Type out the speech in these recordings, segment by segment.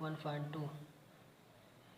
1.2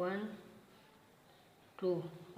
1 2،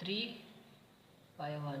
3/1،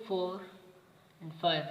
4 and 5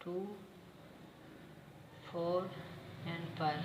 2 4 and 5،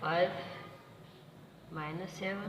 5 -7،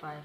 5،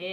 A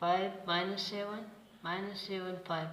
5 -7 5۔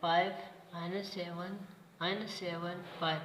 5 -7 5،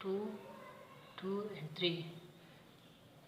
2 2 and 3،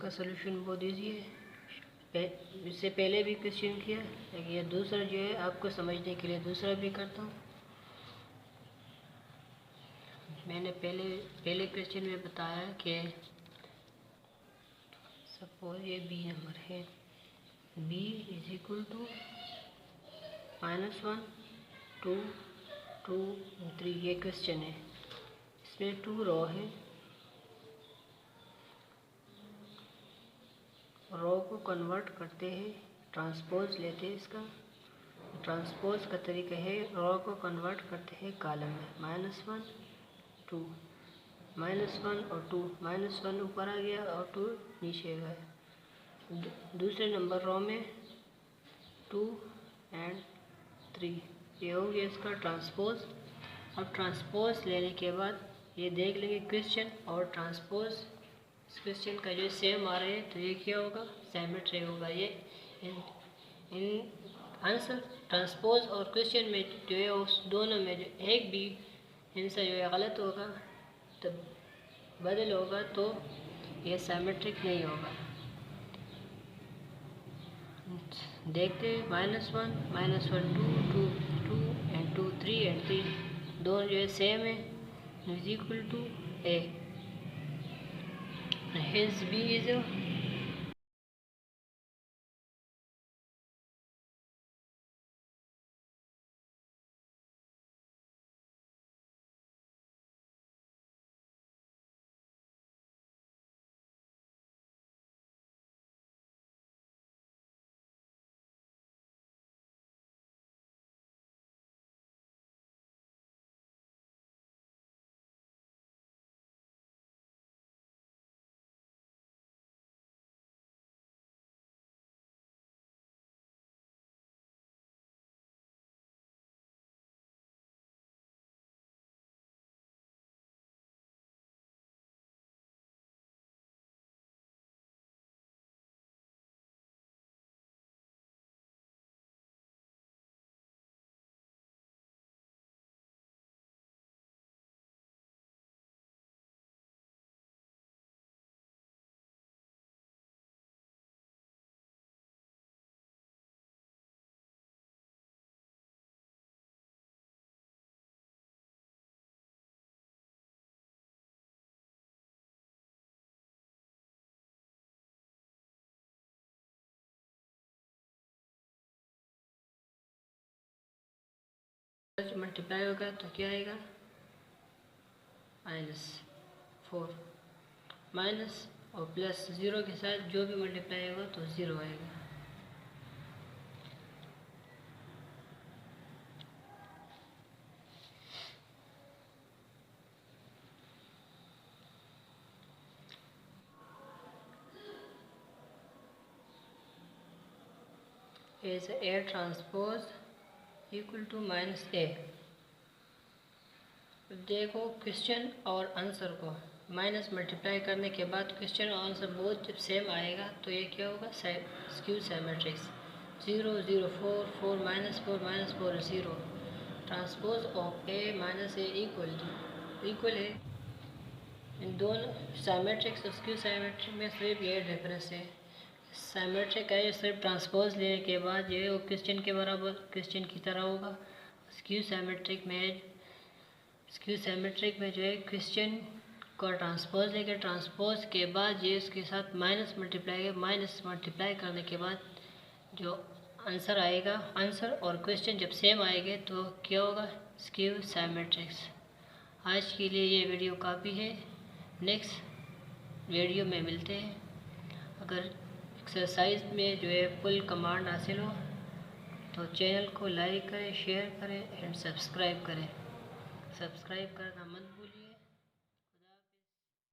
इसका solution बहुत easy है, इससे पहले भी क्वेश्चन किया, लेकिन ये दूसरा जो है आपको समझने के लिए दूसरा भी करता हूँ। मैंने पहले क्वेश्चन में बताया कि सपोज ये बी नंबर है, बी इज इक्वल टू -1 2 2 3, ये क्वेश्चन है। इसमें 2 रो है, रो को कन्वर्ट करते हैं, ट्रांसपोज लेते हैं। इसका ट्रांसपोज का तरीका है, रो को कन्वर्ट करते हैं कॉलम में, -1 2 -1 और 2, -1 ऊपर आ गया और 2 नीचे गया। दूसरे नंबर रो में 2 और 3, ये हो गया इसका ट्रांसपोज। अब ट्रांसपोज लेने के बाद ये देख लेंगे क्वेश्चन और ट्रांसपोज इस क्वेश्चन का जो सेम आ रहे हैं, तो ये क्या होगा, सिमेट्री होगा। ये इन आंसर ट्रांसपोज और क्वेश्चन में जो है उस दोनों में जो एक भी आंसर जो है गलत होगा तो बदल होगा, तो ये सिमेट्रिक नहीं होगा। देखते हैं, -1 -1 2 2 2 and 2 3 and 3 दोनों जो है सेम है, is equal to A. Hence B is a multiply होगा तो क्या आएगा, -4 माइनस और प्लस 0 के साथ जो भी मल्टीप्लाई होगा तो 0 आएगा। is A transpose equal to -A। देखो क्वेश्चन और आंसर को माइनस मल्टीप्लाई करने के बाद क्वेश्चन और आंसर बोथ जब सेम आएगा तो ये क्या होगा, skew symmetrics. 0 0 4 4 -4 -4 0 transpose of A -A equal है। इन दोनों सिमेट्रिक्स और स्क्यू सिमेट्रिक में सिर्फ ये डिफरेंस है, सिमेट्रिक है सिर्फ ट्रांसपोज लेने के बाद ये वो क्वेश्चन के बराबर क्वेश्चन की तरह होगा। स्क्यू सिमेट्रिक में जो है क्वेश्चन को ट्रांसपोज लेके ट्रांसपोज के बाद ये उसके साथ माइनस मल्टीप्लाई करने के बाद जो आंसर आएगा, आंसर और क्वेश्चन जब सेम आएंगे तो क्या होगा, स्क्यू सिमेट्रिक्स। आज के लिए ये वीडियो काफ़ी है, नेक्स्ट वीडियो में मिलते हैं। अगर एक्सरसाइज में जो है फुल कमांड हासिल हो तो चैनल को लाइक करें, शेयर करें एंड सब्सक्राइब करें। सब्सक्राइब करना मत